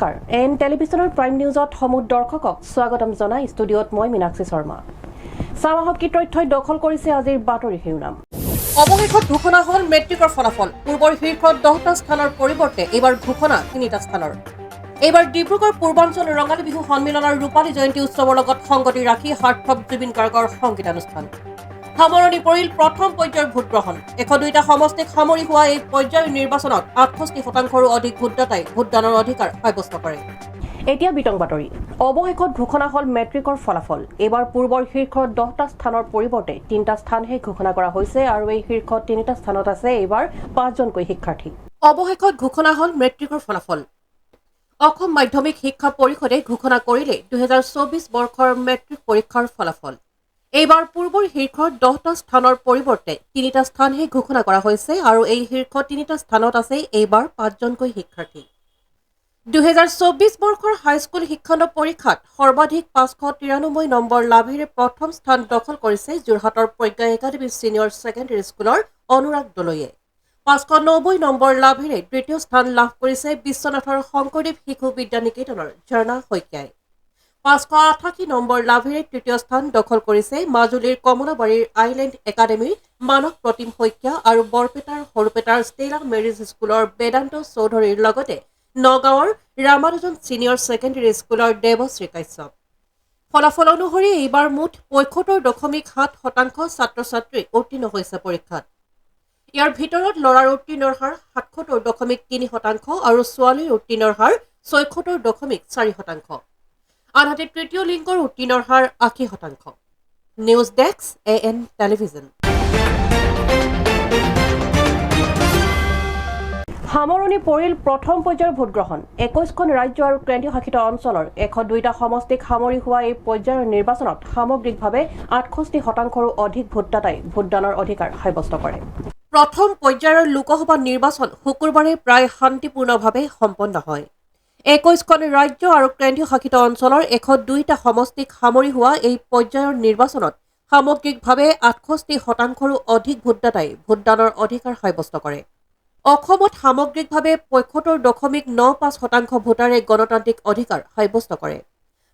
নমস্কাৰ এন টেলিভিছনৰ প্ৰাইম নিউজত সমূহ দৰ্শকক স্বাগতম জনাই ষ্টুডিঅ'ত মই মীনাক্ষী শৰ্মা চাৱাহক কি তথ্যই দখল কৰিছে আজিৰ বাতৰি শিৰোনাম অৱশেষত ঘোষণা হ'ল মেট্ৰিকৰ ফলাফল পূৰ্বৰ শীৰ্ষত 10টা স্থানৰ পৰিৱৰ্তে এইবাৰ ঘোষণা 3টা স্থানৰ এইবাৰ ডিব্ৰুগড় পূৰ্বাঞ্চল ৰঙালী বিহু সন্মিলনৰ ৰূপালী জয়ন্তী উৎসৱৰ লগত সংগতি ৰাখি সাৰ্থক জুবিন গাৰ্গৰ সংগীতানুষ্ঠান সামৰণি পৰিল প্ৰথম পৰ্যায়ৰ ভোটগ্ৰহণ 102টা সমষ্টিক সামৰি হোৱা এই পৰ্যায়ৰ নিৰ্বাচনত 68%ৰো অধিক ভোটদাতাই ভোটদানৰ অধিকাৰ সাব্যস্ত কৰে এতিয়া বিতং বাতৰি অৱশেষত ঘোষণা হ'ল মেট্ৰিকৰ ফলাফল এইবাৰ পূৰ্বৰ শীৰ্ষত 10টা স্থানৰ পৰিৱৰ্তে 3টা স্থানহে ঘোষণা কৰা হৈছে আৰু এই শীৰ্ষত 3টা স্থানত আছে এইবাৰ 5জনকৈ শিক্ষাৰ্থী অৱশেষত ঘোষণা হ'ল মেট্ৰিকৰ ফলাফল অসম মাধ্যমিক শিক্ষা পৰিষদে ঘোষণা কৰিলে 2024 বৰ্ষৰ মেট্ৰিক পৰীক্ষাৰ ফলাফল এইবাৰ পূৰ্বৰ শীৰ্ষত 10টা স্থানৰ পৰিৱৰ্তে 3টা স্থানহে ঘোষণা কৰা হৈছে আৰু এই শীৰ্ষ 3টা স্থানত আছে এইবাৰ 5জনকৈ শিক্ষাৰ্থী 2024 বৰ্ষৰ হাইস্কুল শিক্ষান্ত পৰীক্ষাত সৰ্বাধিক 593 নম্বৰ লাভেৰে প্ৰথম স্থান দখল কৰিছে যোৰহাটৰ প্ৰজ্ঞা একাডেমী ছিনিয়ৰ ছেকেণ্ডেৰী স্কুলৰ অনুৰাগ দলৈয়ে 590 নম্বৰ লাভেৰে দ্বিতীয় স্থান লাভ কৰিছে বিশ্বনাথৰ শংকৰদেৱ শিশু বিদ্যা নিকেতনৰ ঝৰ্ণা শইকীয়াই 588 নম্বৰ লাভেৰে তৃতীয় স্থান দখল কৰিছে মাজুলীৰ কমলাবাৰীৰ আইলেণ্ড একাডেমীৰ মানস প্ৰতিম শইকীয়া আৰু বৰপেটাৰ সৰুপেটাৰ ষ্টেলা মেৰিজ স্কুলৰ বেদান্ত চৌধুৰীৰ লগতে নগাঁৱৰ ৰামানুজন ছিনিয়ৰ ছেকেণ্ডেৰী স্কুলৰ দেৱশ্ৰী কাশ্যপ ফলাফল অনুসৰি এইবাৰ মুঠ 75.7% ছাত্ৰ ছাত্ৰী উত্তীৰ্ণ হৈছে পৰীক্ষাত ইয়াৰ ভিতৰত ল'ৰাৰ উত্তীৰ্ণৰ হাৰ 77.3% আৰু ছোৱালীৰ উত্তীৰ্ণৰ হাৰ 76.4% আনহাতে তৃতীয় লিংগৰ উত্তীৰ্ণৰ হাৰ 80%। নিউজ ডেস্ক AN টেলিভিছন সামৰণি পৰিল প্ৰথম পৰ্যায়ৰ ভোটগ্ৰহণ 21খন ৰাজ্য আৰু কেন্দ্ৰীয় শাসিত অঞ্চলৰ 102টা সমষ্টিক সামৰি হোৱা এই পৰ্যায়ৰ নিৰ্বাচনত সামগ্ৰিকভাৱে 68%ৰো অধিক ভোটদাতাই ভোটদানৰ অধিকাৰ সাব্যস্ত কৰে প্ৰথম পৰ্যায়ৰ লোকসভা নিৰ্বাচন শুকুৰবাৰে প্ৰায় শান্তিপূৰ্ণভাৱে সম্পন্ন হয় 21খন ৰাজ্য আৰু কেন্দ্ৰীয় শাসিত অঞ্চলৰ 102টা সমষ্টিক সামৰি হোৱা এই পৰ্যায়ৰ নিৰ্বাচনত সামগ্ৰিকভাৱে 68%ৰো অধিক ভোটদাতাই ভোটদানৰ অধিকাৰ সাব্যস্ত কৰে অসমত সামগ্ৰিকভাৱে 75.95% ভোটাৰে গণতান্ত্ৰিক অধিকাৰ সাব্যস্ত কৰে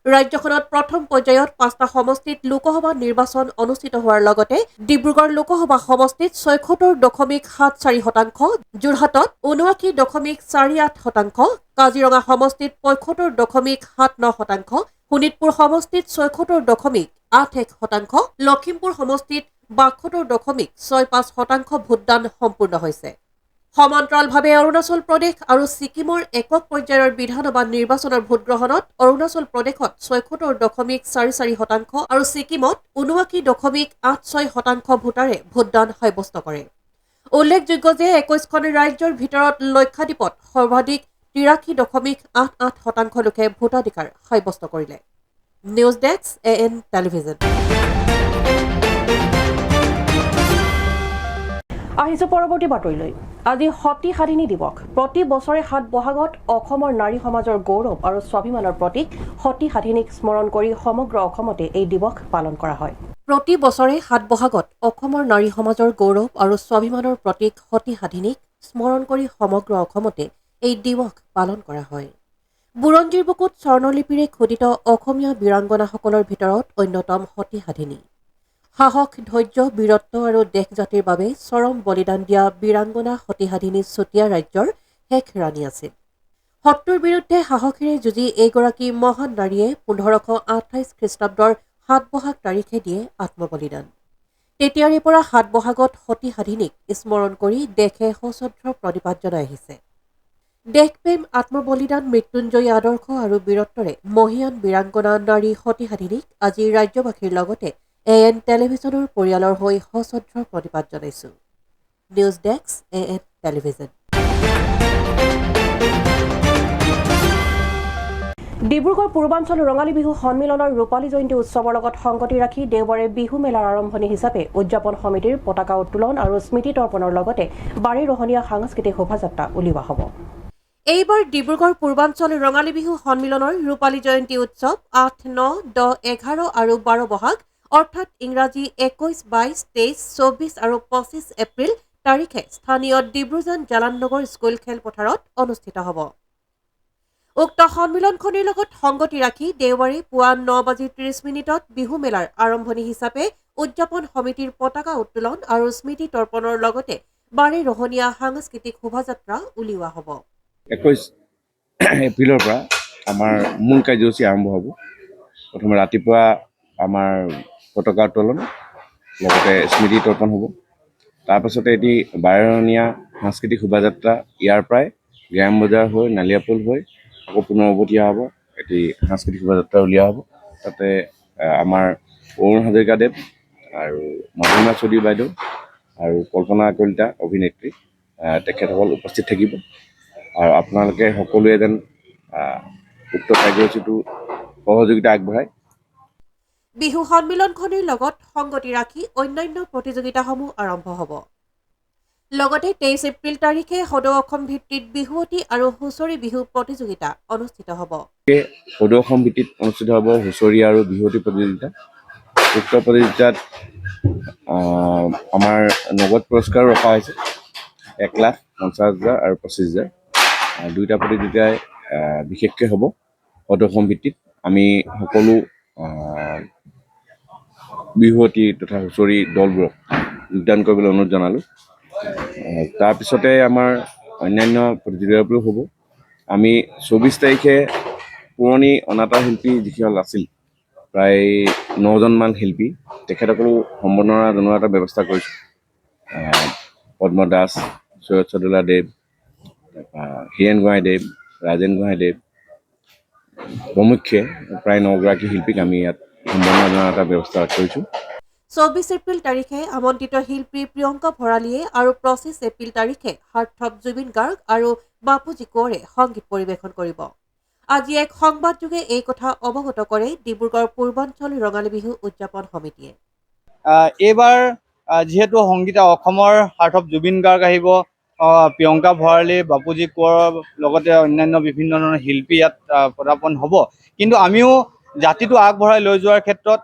ৰাজ্যখনত প্ৰথম পৰ্যায়ত 5টা সমষ্টিত লোকসভা নিৰ্বাচন অনুষ্ঠিত হোৱাৰ লগতে ডিব্ৰুগড় লোকসভা সমষ্টিত 76.74%, যোৰহাটত 79.48%, কাজিৰঙা সমষ্টিত 75.79%, শোণিতপুৰ সমষ্টিত 76.81%, লখিমপুৰ সমষ্টিত 72.65% ভোটদান সম্পূৰ্ণ হৈছে সমান্তৰালভাৱে অৰুণাচল প্ৰদেশ আৰু ছিকিমৰ একক পৰ্যায়ৰ বিধানসভা নিৰ্বাচনৰ ভোটগ্ৰহণত অৰুণাচল প্ৰদেশত 76.44% আৰু ছিকিমত 79.86% ভোটাৰে ভোটদান সাব্যস্ত কৰে উল্লেখযোগ্য যে 21খন ৰাজ্যৰ ভিতৰত লক্ষাদ্বীপত সৰ্বাধিক 83.88% লোকে ভোটাধিকাৰ সাব্যস্ত কৰিলে নিউজ ডেস্ক AN টেলিভিছন আহিছো পৰৱৰ্তী বাতৰিলৈ আজি সতী সাধিনী দিৱস প্ৰতি বছৰে 7 বহাগত অসমৰ নাৰী সমাজৰ গৌৰৱ আৰু স্বাভিমানৰ প্ৰতীক সতী সাধিনীক স্মৰণ কৰি সমগ্ৰ অসমতে এই দিৱস পালন কৰা হয় প্ৰতি বছৰে 7 বহাগত অসমৰ নাৰী সমাজৰ গৌৰৱ আৰু স্বাভিমানৰ প্ৰতীক সতী সাধিনীক স্মৰণ কৰি সমগ্ৰ অসমতে এই দিৱস পালন কৰা হয় বুৰঞ্জীৰ বুকুত স্বৰ্ণলিপিৰে খোদিত অসমীয়া বীৰাংগনাসকলৰ ভিতৰত অন্যতম সতী সাধিনী সাহস ধৈৰ্য বীৰত্ব আৰু দেশ জাতিৰ বাবে চৰম বলিদান দিয়া বীৰাংগনা সতী সাধিনী চতিয়া ৰাজ্যৰ শেষ ৰাণী আছিল শত্ৰুৰ বিৰুদ্ধে সাহসেৰে যুঁজি এইগৰাকী মহান নাৰীয়ে 1528 খ্ৰীষ্টাব্দৰ 7 বহাগ তাৰিখে দিয়ে আত্মবলিদান তেতিয়াৰে পৰা 7 বহাগত সতী সাধিনীক স্মৰণ কৰি দেশে সশ্ৰদ্ধ প্ৰণিপাত জনাই আহিছে দেশপ্ৰেম আত্মবলিদান মৃত্যুঞ্জয়ী আদৰ্শ আৰু বীৰত্বৰে মহিয়ান বীৰাংগনা নাৰী সতী সাধিনীক আজি ৰাজ্যবাসীৰ লগতে AN টেলিভিছনৰ পৰিয়ালৰ হৈ সশ্ৰদ্ধ প্ৰণিপাত জনাইছো news desk AN television Dibrugarh পূৰ্বাঞ্চল ৰঙালী বিহু সন্মিলনৰ ৰূপালী জয়ন্তী উৎসৱৰ লগত সংগতি ৰাখি দেওবাৰে বিহু মেলাৰ আৰম্ভণি হিচাপে উদযাপন সমিতিৰ পতাকা উত্তোলন আৰু স্মৃতি তৰ্পণৰ লগতে বাৰী ৰহণীয়া সাংস্কৃতিক শোভাযাত্ৰা উলিওৱা হ'ব এইবাৰ ডিব্ৰুগড় পূৰ্বাঞ্চল ৰঙালী বিহু সন্মিলনৰ ৰূপালী জয়ন্তী উৎসৱ 8, 9, 10, 11 আৰু 12 বহাগ অৰ্থাৎ ইংৰাজী 21, 22, 23, 24 আৰু 25 এপ্ৰিল তাৰিখে স্থানীয় ডিব্ৰুজান জালাননগৰ স্কুল খেলপথাৰত অনুষ্ঠিত হ'ব উক্ত সন্মিলনখনিৰ লগত সংগতি ৰাখি দেওবাৰে পুৱা 9:30 বিহু মেলাৰ আৰম্ভণি হিচাপে উদযাপন সমিতিৰ পতাকা উত্তোলন আৰু স্মৃতি তৰ্পণৰ লগতে বাৰে ৰহণীয়া সাংস্কৃতিক শোভাযাত্ৰা উলিওৱা হ'ব। 21 এপ্ৰিলৰ পৰা আমাৰ মূল কাৰ্যসূচী আৰম্ভ হ'ব। প্ৰথমে ৰাতিপুৱা আমাৰ পতাকা উত্তোলন লগতে স্মৃতি তৰ্পণ হ'ব। তাৰপাছতে এটি বাৰেৰহণীয়া সাংস্কৃতিক শোভাযাত্ৰা ইয়াৰ পৰাই গ্ৰাম বজাৰ হৈ নালিয়াপুল হৈ আকৌ পুনৰ উভতি অহা হ'ব। এটি সাংস্কৃতিক শোভাযাত্ৰা উলিওৱা হ'ব। তাতে আমাৰ অৰুণ হাজৰিকাদেৱ আৰু মধুৰিমা চৌধুৰী বাইদেউ আৰু কল্পনা কলিতা অভিনেত্ৰী তেখেতসকল উপস্থিত থাকিব। আৰু আপোনালোকে সকলোৱে যেন উক্ত কাৰ্যসূচীটো সহযোগিতা আগবঢ়ায়। বিহু সন্মিলনখনিৰ লগত সংগতি ৰাখি অন্যান্য প্ৰতিযোগিতাসমূহ আৰম্ভ হ'ব। লগতে 23 এপ্ৰিল তাৰিখে সদৌ অসম ভিত্তিত বিহুৱতী আৰু হুঁচৰি বিহু প্ৰতিযোগিতা অনুষ্ঠিত হ'ব। সদৌ অসম ভিত্তিত অনুষ্ঠিত হ'ব হুঁচৰি আৰু বিহুৱতী প্ৰতিযোগিতা। উক্ত প্ৰতিযোগিতাত আমাৰ নগদ পুৰস্কাৰো ৰখা হৈছে 1,50,000 আৰু 25,000। দুয়োটা প্ৰতিযোগিতাই বিশেষকৈ হ'ব সদৌ অসম ভিত্তিত। আমি সকলো বিহুৱতী তথা হুঁচৰি দলবোৰক যোগদান কৰিবলৈ অনুৰোধ জনালোঁ। তাৰপিছতে আমাৰ অন্যান্য প্ৰতিযোগিতাবোৰো হ'ব। আমি 24 তাৰিখে পুৰণি অনাতাঁৰ শিল্পী যিসকল আছিল প্ৰায় 9জনমান শিল্পী তেখেতসকলো সম্বৰ্ধনা জনোৱাৰ এটা ব্যৱস্থা কৰিছোঁ। পদ্ম দাস, সৈয়দ চদুল্লা দেৱ, হীৰেণ গোহাঁইদেৱ, ৰাজেন গোহাঁইদেৱ প্ৰমুখ্যে প্ৰায় 9গৰাকী শিল্পীক আমি ইয়াত সম্বৰ্ধনা জনোৱাৰ এটা ব্যৱস্থা কৰিছোঁ। 24 এপ্ৰিল তাৰিখে আমন্ত্ৰিত শিল্পী প্ৰিয়ংকা ভৰালীয়ে আৰু 25 এপ্ৰিল তাৰিখে সাৰ্থক জুবিন গাৰ্গ আৰু বাপুজী কোঁৱৰে সংগীত পৰিৱেশন কৰিব। আজি এক সংবাদযোগে এই কথা অৱগত কৰে ডিব্ৰুগড় পূৰ্বাঞ্চল ৰঙালী বিহু উদযাপন সমিতিয়ে। এইবাৰ যিহেতু সংগীত অসমৰ সাৰ্থক জুবিন গাৰ্গ আহিব, প্ৰিয়ংকা ভৰালী, বাপুজী কোঁৱৰৰ লগতে অন্যান্য বিভিন্ন ধৰণৰ শিল্পী ইয়াত পদাৰ্পণ হ'ব। কিন্তু আমিও জাতিটো আগবঢ়াই লৈ যোৱাৰ ক্ষেত্ৰত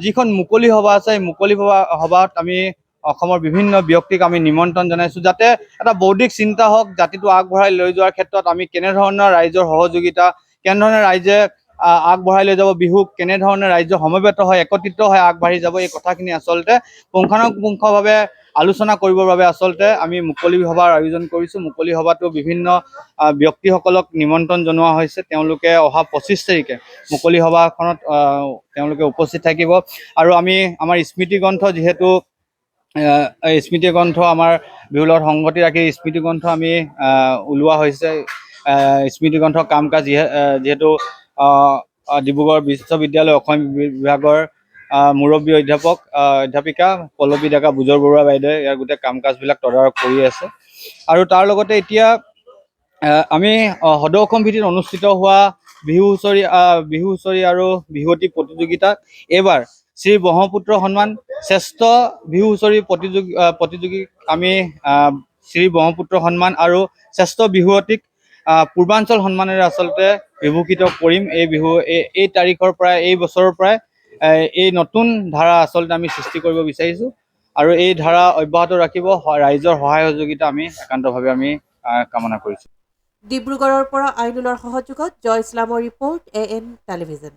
যিখন মুকলি সভা আছে, এই মুকলি সভাত আমি অসমৰ বিভিন্ন ব্যক্তিক আমি নিমন্ত্ৰণ জনাইছোঁ, যাতে এটা বৌদ্ধিক চিন্তা হওক, জাতিটো আগবঢ়াই লৈ যোৱাৰ ক্ষেত্ৰত আমি কেনেধৰণৰ ৰাইজৰ সহযোগিতা, কেনেধৰণে ৰাইজে আগবঢ়াই লৈ যাব বিহুক, কেনেধৰণে ৰাইজৰ সমবেত হয় একত্ৰিত হৈ আগবাঢ়ি যাব, এই কথাখিনি আচলতে পুংখানুপুংখভাৱে আলোচনা কৰিবৰ বাবে আচলতে আমি মুকলি সভাৰ আয়োজন কৰিছোঁ। মুকলি সভাতো বিভিন্ন ব্যক্তিসকলক নিমন্ত্ৰণ জনোৱা হৈছে। তেওঁলোকে অহা 25 তাৰিখে মুকলি সভাখনত তেওঁলোকে উপস্থিত থাকিব। আৰু আমি আমাৰ স্মৃতিগ্ৰন্থ, যিহেতু স্মৃতিগ্ৰন্থ আমাৰ বিহুৰ লগত সংগতি ৰাখি স্মৃতিগ্ৰন্থ আমি ওলোৱা হৈছে। স্মৃতিগ্ৰন্থ কাম কাজ যিহেতু ডিব্ৰুগড় বিশ্ববিদ্যালয় অসম বিভাগৰ মুৰব্বী অধ্যাপিকা পল্লৱী ডেকা বুজৰ বৰুৱা বাইদেৱে ইয়াৰ গোটেই কাম কাজবিলাক তদাৰক কৰি আছে। আৰু তাৰ লগতে এতিয়া আমি সদৌ অসম ভিত্তিত অনুষ্ঠিত হোৱা বিহু হুঁচৰি আৰু বিহুৱতী প্ৰতিযোগিতাত এইবাৰ শ্ৰী ব্ৰহ্মপুত্ৰ সন্মান শ্ৰেষ্ঠ বিহু হুঁচৰি প্ৰতিযোগীক আমি শ্ৰী ব্ৰহ্মপুত্ৰ সন্মান আৰু শ্ৰেষ্ঠ বিহুৱতীক পূৰ্বাঞ্চল সন্মানেৰে আচলতে বিভূষিত কৰিম। এই তাৰিখৰ পৰাই, এই বছৰৰ পৰাই এই নতুন ধাৰা আচলতে আমি সৃষ্টি কৰিব বিচাৰিছোঁ। আৰু এই ধাৰা অব্যাহত ৰাখিব ৰাইজৰ সহায় সহযোগিতা আমি একান্তভাৱে আমি কামনা কৰিছোঁ। ডিব্ৰুগড়ৰ পৰা আইনুলৰ সহযোগত জয় ইছলামৰ ৰিপৰ্ট AN টেলিভিজন।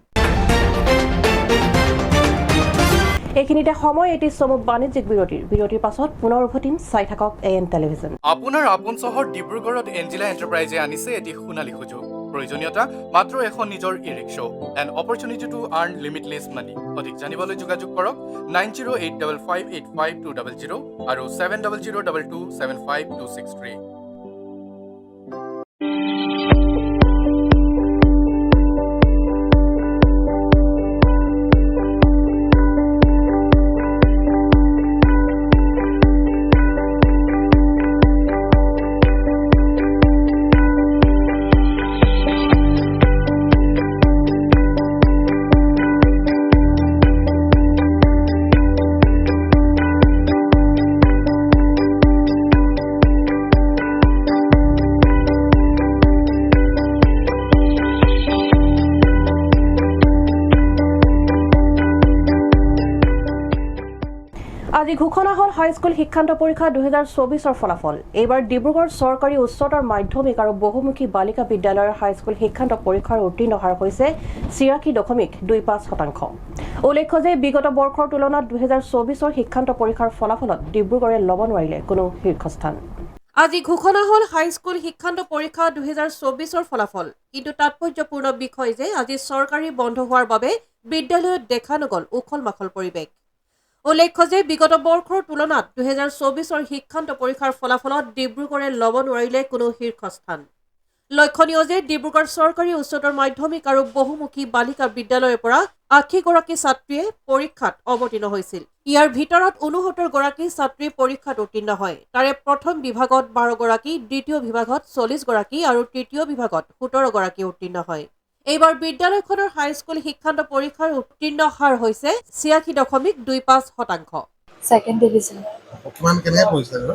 এইখিনিতে সময় এটি চমু বাণিজ্যিক বিৰতিৰ পাছত পুনৰ উভতিম। চাই থাকক AN টেলিভিজন। আপোনাৰ আপোন চহৰ ডিব্ৰুগড়ত এঞ্জিলা এণ্টাৰপ্ৰাইজে আনিছে এটি সোণালী সুযোগ। প্ৰয়োজনীয়তা মাত্ৰ এখন নিজৰ e rickshaw. An opportunity to earn limitless money. অধিক জানিবলৈ যোগাযোগ কৰক 9085585200 আৰু 7002275263। আজি ঘোষণা হল হাইস্কুল শিক্ষান্ত পৰীক্ষা 2024 ফলাফল এইবাৰ ডিব্ৰুগড় চৰকাৰী উচ্চতৰ মাধ্যমিক আৰু বহুমুখী বালিকা বিদ্যালয়ৰ হাইস্কুল শিক্ষান্ত পৰীক্ষাৰ উত্তীৰ্ণ হাৰ হৈছে ৮৬.25%। উল্লেখ্য যে বিগত বৰ্ষৰ তুলনাত 2024 শিক্ষান্ত পৰীক্ষাৰ ফলাফলত ডিব্ৰুগড়ে ল'ব নোৱাৰিলে কোনো শীৰ্ষস্থান। আজি ঘোষণা হল হাইস্কুল শিক্ষান্ত পৰীক্ষা 2024 ফলাফল, কিন্তু তাৎপৰ্যপূৰ্ণ বিষয় যে আজি চৰকাৰী বন্ধ হোৱাৰ বাবে বিদ্যালয়ত দেখা নগল উখল মাখল পৰিৱেশ। উল্লেখ্য যে বিগত বৰ্ষৰ তুলনাত 2024 শিক্ষান্ত পৰীক্ষাৰ ফলাফলত ডিব্ৰুগড়ে ল'ব নোৱাৰিলে কোনো শীৰ্ষস্থান। লক্ষণীয় যে ডিব্ৰুগড় চৰকাৰী উচ্চতৰ মাধ্যমিক আৰু বহুমুখী বালিকা বিদ্যালয়ৰ পৰা ৮০গৰাকী ছাত্ৰীয়ে পৰীক্ষাত অৱতীৰ্ণ হৈছিল। ইয়াৰ ভিতৰত ৬৯ গৰাকী ছাত্ৰী পৰীক্ষাত উত্তীৰ্ণ হয়। তাৰে প্ৰথম বিভাগত ১২ গৰাকী, দ্বিতীয় বিভাগত ৪০ গৰাকী আৰু তৃতীয় বিভাগত ১৭ গৰাকী উত্তীৰ্ণ হয়। এইবাৰ বিদ্যালয়খনৰ হাইস্কুল শিক্ষান্ত পৰীক্ষাৰ উত্তীৰ্ণ হাৰ হৈছে ৮৬.25%। Second division. অকমান কেনেকৈ পঢ়িছে আৰু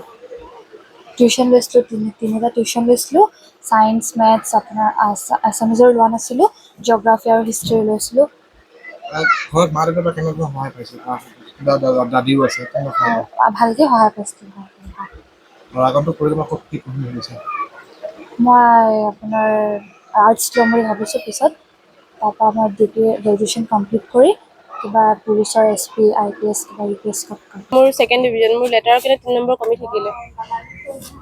টিউশ্যন লৈছিলোঁ, তিনিটা টিউশ্যন লৈছিলোঁ। ছায়েন্স, মেথছ, আপোনাৰ আছামিজৰ লোৱা নাছিলোঁ, জিঅ'গ্ৰাফী আৰু হিষ্ট্ৰী লৈছিলোঁ। ঘৰত মা দেউতাৰ কেনেকৈ সহায় পাইছে? দাদীও আছে, কেনেকৈ সহায় পাইছে? ভালকৈ সহায় পাইছিলোঁ। আগন্তুক পৰিকল্পনা ক'ত কি পঢ়িম বুলি ভাবিছে? মই আপোনাৰ আৰ্টছ ল'ম বুলি ভাবিছোঁ পিছত। তাৰপৰা মই গ্ৰেজুৱেশ্যন কমপ্লিট কৰি কিবা পুলিচৰ SP, IPS কিবা UPS কৰিম। মোৰ ছেকেণ্ড ডিভিজন। মোৰ লেটাৰৰ কাৰণে 3 নম্বৰ কমি থাকিলে।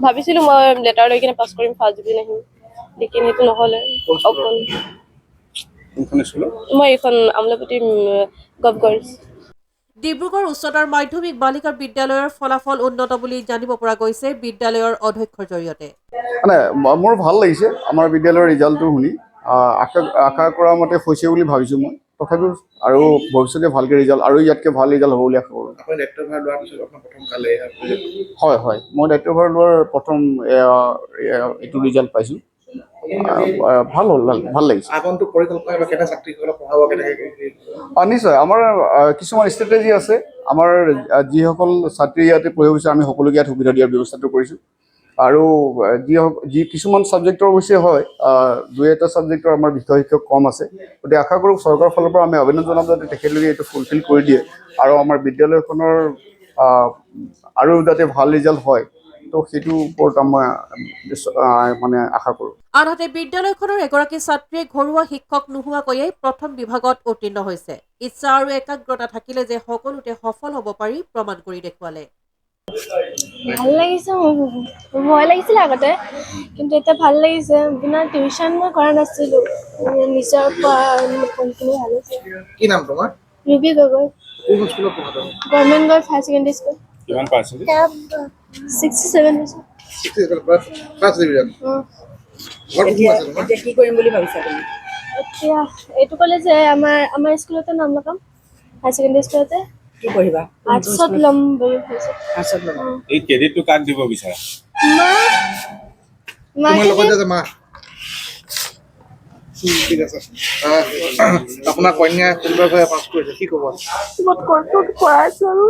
ভাবিছিলোঁ মই লেটাৰ লৈ কিনে পাছ কৰিম, ফাৰ্ষ্ট ডিভিজন আহিম, লেকিন সেইটো নহ'লে। মই এইখন আমলাপতি গভ গাৰ্লছ। ডিব্ৰুগড় উচ্চতৰ মাধ্যমিক বালিকা বিদ্যালয়ৰ ফলাফল উন্নত বুলি জানিব পৰা গৈছে বিদ্যালয়ৰ অধ্যক্ষৰ জৰিয়তে। মানে মোৰ ভাল লাগিছে আমাৰ বিদ্যালয়ৰ ৰিজাল্টটো শুনি। আশা কৰা মতে হৈছে বুলি ভাবিছোঁ মই, তথাপিও আৰু ভৱিষ্যতে ভালকৈ ৰিজাল্ট আৰু ইয়াতকৈ ভাল ৰিজাল্ট হ'ব বুলি আশা কৰোঁ। আপুনি দায়িত্বভাৰ লোৱাৰ পিছত আপোনাৰ প্ৰথম কালে হয়, মই দায়িত্বভাৰ লোৱাৰ প্ৰথম এইটো ৰিজাল্ট পাইছোঁ। ভাল হ'ল, ভাল লাগিছে। আগন্তুক পৰিকল্পনা বা কেনে ছাত্ৰীসকলক পঢ়াব কেনেকৈ? নিশ্চয় আমাৰ কিছুমান ষ্ট্ৰেটেজি আছে। আমাৰ যিসকল ছাত্ৰী ইয়াতে পঢ়িব বিচাৰে আমি সকলোকে ইয়াত সুবিধা দিয়াৰ ব্যৱস্থাটো কৰিছোঁ। আৰু যি কিছুমান ছাবজেক্টৰ অৱশ্যে হয়, ২-এটা ছাবজেক্টৰ আমাৰ বিষয় শিক্ষক কম আছে, গতিকে আশা কৰোঁ চৰকাৰৰ ফালৰ পৰা আমি আবেদন জনাম যাতে তেখেতলোকে এইটো ফুলফিল কৰি দিয়ে আৰু আমাৰ বিদ্যালয়খনৰ আৰু যাতে ভাল ৰিজাল্ট হয়, তো সেইটোৰ ওপৰত মই মানে আশা কৰোঁ। আনহাতে বিদ্যালয়খনৰ এগৰাকী ছাত্ৰীয়ে ঘৰুৱা শিক্ষক নোহোৱাকৈয়ে প্ৰথম বিভাগত উত্তীৰ্ণ হৈছে। ইচ্ছা আৰু একাগ্ৰতা থাকিলে যে সকলোতে সফল হ'ব পাৰি প্ৰমাণ কৰি দেখুৱালে। ভাল লাগিছে, মোৰ ভয় লাগিছিলে আগতে, কিন্তু এতিয়া ভাল লাগিছে। আপোনাৰ টিউশ্যন মই কৰা নাছিলোঁ, নিজৰ পঢ়াখিনি ভাল হৈছে। কি নাম তোমাৰ? ৰুবি গগৈ। কোন স্কুলত পঢ়া তুমি? Government girls higher secondary school. কিমান পাৰ্চেণ্টেজ? 67 হৈছে। First division. ঘৰত কোন আছে তোমাৰ? এতিয়া কি কৰিম বুলি ভাবিছা তুমি? এতিয়া এইটো ক'লে যে আমাৰ স্কুলতে নাম লগাম, হায়াৰ ছেকেণ্ডেৰী স্কুলতে। কি পঢ়িবা? আৰ্টছত ল'ম বুলি ভাবিছোঁ। আৰ্টছত ল'বা। এই ক্ৰেডিটটো কাক দিব বিচাৰা? তোমাৰ লগত যে মা। ঠিক আছে। আপোনাৰ কন্যা সুন্দৰভাৱে পাছ কৰিছে, কি ক'ব? মই কণ্ট্ৰল কৰাইছোঁ আৰু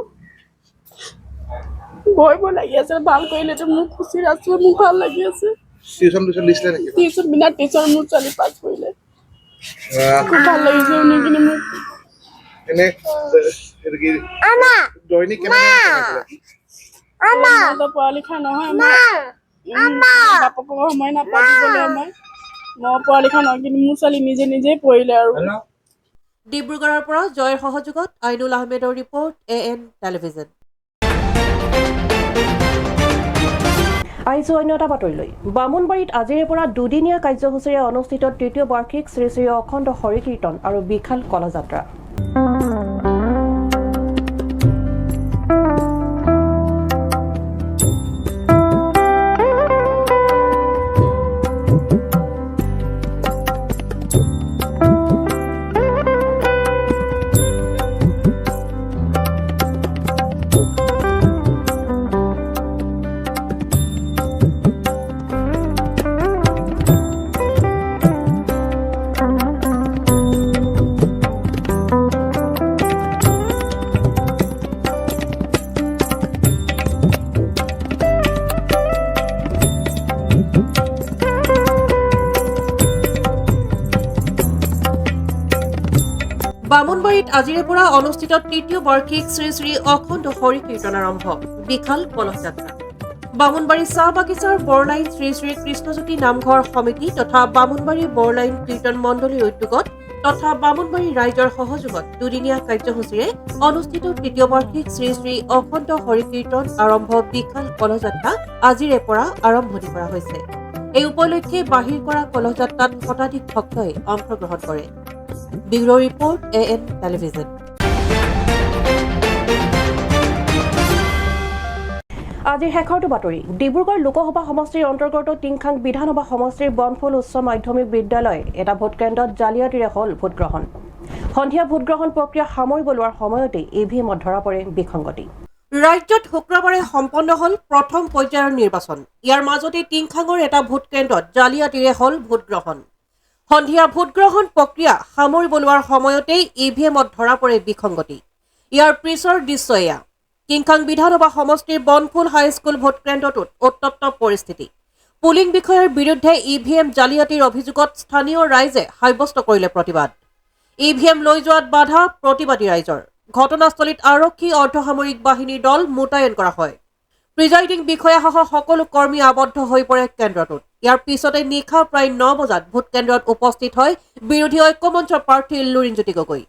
ভয় লাগি আছে। ভাল কৰিলেতো মোক খুচি আছোঁ, মোক ভাল লাগি আছে। টিউশ্যন দিছিলে নেকি? টিউশ্যন বিনা টিউশ্যন মোৰ ছোৱালী পাছ কৰিলে, খুব ভাল লাগিছে শুনি কিনে মোক। এনে দৈনিক পঢ়া লিখা নহয়, বাপকৰ সময় নাপাতিবলৈ মই পঢ়া লিখা নহয়, কিন্তু মোৰ ছোৱালী নিজেই পঢ়িলে। আৰু ডিব্ৰুগড়ৰ পৰা জয়ৰ সহযোগত আইনুল আহমেদৰ ৰিপৰ্ট, AN টেলিভিজন। আহিছোঁ অন্য এটা বাতৰিলৈ। বামুণবাৰীত আজিৰে পৰা দুদিনীয়া কাৰ্যসূচীৰে অনুষ্ঠিত তৃতীয় বাৰ্ষিক শ্ৰী শ্ৰী অখণ্ড হৰি কীৰ্তন আৰু বিশাল কলাযাত্ৰা। বামুণবাৰীত আজিৰে পৰা অনুষ্ঠিত তৃতীয় বাৰ্ষিক শ্ৰী শ্ৰী অখণ্ড হৰি কীৰ্তন আৰম্ভ বিশাল কলহযাত্ৰা বামুণবাৰী চাহ বাগিচাৰ বৰলাইন শ্ৰী শ্ৰী কৃষ্ণজ্যোতি নামঘৰ সমিতি তথা বামুণবাৰী বৰলাইন কীৰ্তন মণ্ডলীৰ উদ্যোগত তথা বামুণবাৰী ৰাইজৰ সহযোগত দুদিনীয়া কাৰ্যসূচীৰে অনুষ্ঠিত তৃতীয় বাৰ্ষিক শ্ৰী শ্ৰী অখণ্ড হৰি কীৰ্তন আৰম্ভ বিশাল কলহযাত্ৰা আজিৰে পৰা আৰম্ভণি কৰা হৈছে। এই উপলক্ষে বাহিৰ কৰা কলহযাত্ৰাত শতাধিক ভক্তই অংশগ্ৰহণ কৰে। Bureau report AN television. আজিৰ শেষৰটো বাতৰি ডিব্ৰুগড় লোকসভা সমষ্টিৰ অন্তৰ্গত টিংখাং বিধানসভা সমষ্টিৰ বনফুল উচ্চ মাধ্যমিক বিদ্যালয় এটা ভোটকেন্দ্ৰত জালিয়াতিৰে হ'ল ভোটগ্ৰহণ। সন্ধিয়া ভোটগ্ৰহণ প্ৰক্ৰিয়া সামৰিব লোৱাৰ সময়তে EVMত ধৰা পৰে বিসংগতি। ৰাজ্যত শুক্ৰবাৰে সম্পন্ন হ'ল প্ৰথম পৰ্যায়ৰ নিৰ্বাচন। ইয়াৰ মাজতে টিংখাঙৰ এটা ভোটকেন্দ্ৰত জালিয়াতিৰে হ'ল ভোটগ্ৰহণ। সন্ধিয়া ভোটগ্ৰহণ প্ৰক্ৰিয়া সামৰিব লোৱাৰ সময়তেই EVMত ধৰা পৰে বিসংগতি। ইয়াৰ পিছৰ দৃশ্য এয়া টিংখাং বিধানসভা সমষ্টিৰ বনফুল হাইস্কুল ভোটকেন্দ্ৰটোত উত্তপ্ত পৰিস্থিতি। পুলিং বিষয়াৰ বিৰুদ্ধে EVM জালিয়াতিৰ অভিযোগত স্থানীয় ৰাইজে সাব্যস্ত কৰিলে প্ৰতিবাদ। EVM লৈ যোৱাত বাধা প্ৰতিবাদী ৰাইজৰ। ঘটনাস্থলীত আৰক্ষী অৰ্ধসামৰিক বাহিনীৰ দল মোতায়েন কৰা হয়। প্ৰিজাইডিং বিষয়াসহ সকলো কৰ্মী আবদ্ধ হৈ পৰে কেন্দ্ৰটোত। ইয়াৰ পিছতে নিশা প্ৰায় 9 বজাত ভোটকেন্দ্ৰত উপস্থিত হয় বিৰোধী ঐক্যমঞ্চৰ প্ৰাৰ্থী লুৰিণজ্যোতি গগৈ।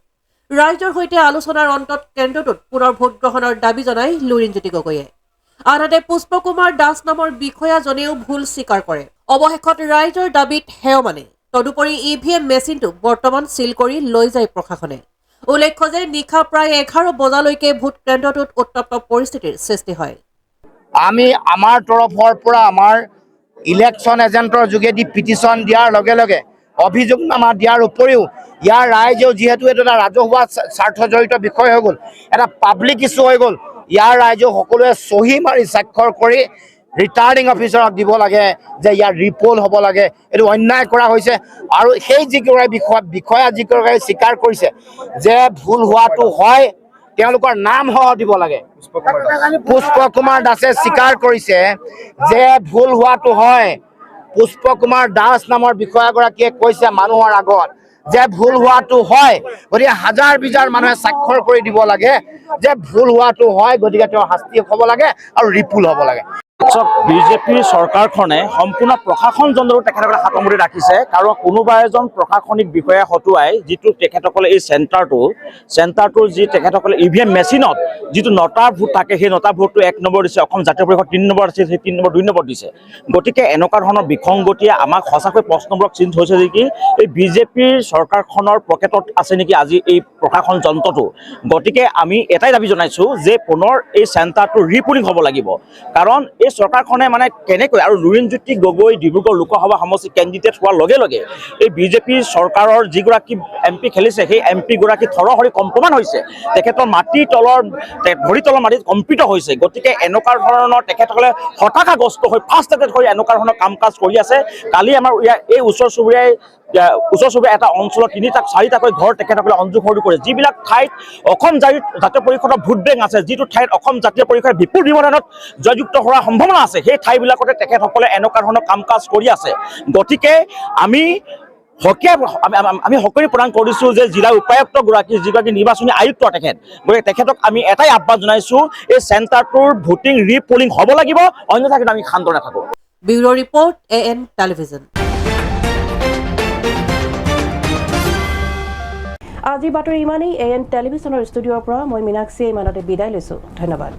ৰাইজৰ সৈতে আলোচনাৰ অন্তত কেন্দ্ৰটোত পুনৰ ভোটগ্ৰহণৰ দাবী জনাই লুৰিণজ্যোতি গগৈয়ে। আনহাতে পুষ্পকুমাৰ দাস নামৰ বিষয়াজনেও ভুল স্বীকাৰ কৰে। অৱশেষত ৰাইজৰ দাবীত সেৱ মানে। তদুপৰি EVM মেচিনটো বৰ্তমান চিল কৰি লৈ যায় প্ৰশাসনে। উল্লেখ্য যে নিশা প্ৰায় 11 বজালৈকে ভোটকেন্দ্ৰটোত উত্তপ্ত পৰিস্থিতিৰ সৃষ্টি হয়। আমি আমাৰ তৰফৰ পৰা আমাৰ ইলেকশ্যন এজেণ্টৰ যোগেদি পিটিশ্যন দিয়াৰ লগে লগে অভিযোগনামা দিয়াৰ উপৰিও ইয়াৰ ৰাইজেও যিহেতু এইটো এটা ৰাজহুৱা স্বাৰ্থজড়িত বিষয় হৈ গ'ল, এটা পাব্লিক ইছ্যু হৈ গ'ল, ইয়াৰ ৰাইজেও সকলোৱে চহী মাৰি স্বাক্ষৰ কৰি ৰিটাৰ্ণিং অফিচাৰক দিব লাগে যে ইয়াৰ ৰিপ'ল হ'ব লাগে। এইটো অন্যায় কৰা হৈছে আৰু সেই যিগৰাকী বিষয়া যিগৰাকী স্বীকাৰ কৰিছে যে ভুল হোৱাটো হয় তেওঁলোকৰ নামসহ দিব লাগে। পুষ্পকুমাৰ দাসে স্বীকাৰ কৰিছে যে ভুল হোৱাটো হয়। পুষ্পকুমাৰ দাস নামৰ বিষয়াগৰাকীয়ে কৈছে মানুহৰ আগত যে ভুল হোৱাটো হয়, গতিকে হাজাৰ বিজাৰ মানুহে স্বাক্ষৰ কৰি দিব লাগে যে ভুল হোৱাটো হয়, গতিকে তেওঁৰ শাস্তি হ'ব লাগে আৰু ৰিপুল হ'ব লাগে। বিজেপিৰ চৰকাৰখনে সম্পূৰ্ণ প্ৰশাসনজনৰো তেখেতসকলে হাতমুৰি ৰাখিছে। কাৰণ কোনোবা এজন প্ৰশাসনিক বিষয়া হতুৱাই যিটো তেখেতসকলে এই চেণ্টাৰটোৰ যি তেখেতসকলে EVM মেচিনত যিটো 9টা ভোট থাকে, সেই 9টা ভোটটো 1 নম্বৰ দিছে। অসম জাতীয় পৰিষদ 3 নম্বৰ আছে, সেই 3 নম্বৰ 2 নম্বৰ দিছে। গতিকে এনেকুৱা ধৰণৰ বিসংগতিয়ে আমাক সঁচাকৈ প্ৰশ্নবোৰক চিন্তা হৈছে নেকি এই বিজেপিৰ চৰকাৰখনৰ পকেটত আছে নেকি আজি এই প্ৰশাসন যন্ত্ৰটো। গতিকে আমি এটাই দাবী জনাইছোঁ যে পুনৰ এই চেণ্টাৰটো ৰিপুলিং হ'ব লাগিব। কাৰণ এই চৰকাৰখনে মানে কেনেকৈ আৰু লুৰিণজ্যোতি গগৈ ডিব্ৰুগড় লোকসভা সমষ্টি কেণ্ডিডেট হোৱাৰ লগে লগে এই বিজেপিৰ চৰকাৰৰ যিগৰাকী MP খেলিছে সেই MP গৰাকী থৰহৰি কম্পমান হৈছে। তেখেতৰ ভৰি তলৰ মাটিত কম্পিত হৈছে। গতিকে এনেকুৱা ধৰণৰ তেখেতসকলে হতাশাগ্ৰস্ত হৈ ফ্ৰাষ্ট্ৰেটেড হৈ এনেকুৱা ধৰণৰ কাম কাজ কৰি আছে। কালি আমাৰ এই ওচৰ চুবুৰীয়া এটা অঞ্চলত 3-4টাকৈ ঘৰ তেখেতসকলে অঞ্জুসৰি কৰে। যিবিলাক ঠাইত অসম জাতীয় পৰিষদৰ ভোট বেংক আছে, যিটো ঠাইত অসম জাতীয় পৰিষদে বিপুল ব্যৱধানত জয়যুক্ত হোৱাৰ সম্ভাৱনা আছে, সেই ঠাইবিলাকতে তেখেতসকলে এনেকুৱা ধৰণৰ কাম কাজ কৰি আছে। গতিকে আমি সকলোৱে প্ৰদান কৰিছোঁ যে জিলা উপায়ুক্তগৰাকী যিগৰাকী নিৰ্বাচনী আয়ুক্ত গতিকে তেখেতক আমি এটাই আহ্বান জনাইছোঁ, এই চেণ্টাৰটোৰ ভোটিং ৰিপলিং হ'ব লাগিব, অন্যথা কিন্তু আমি শান্ত নাথাকোঁ। Bureau report AN television. আজিৰ বাতৰি ইমানেই। AN টেলিভিছনৰ ষ্টুডিঅ'ৰ পৰা মই মীনাক্ষী ইমানতে বিদায় লৈছোঁ। ধন্যবাদ।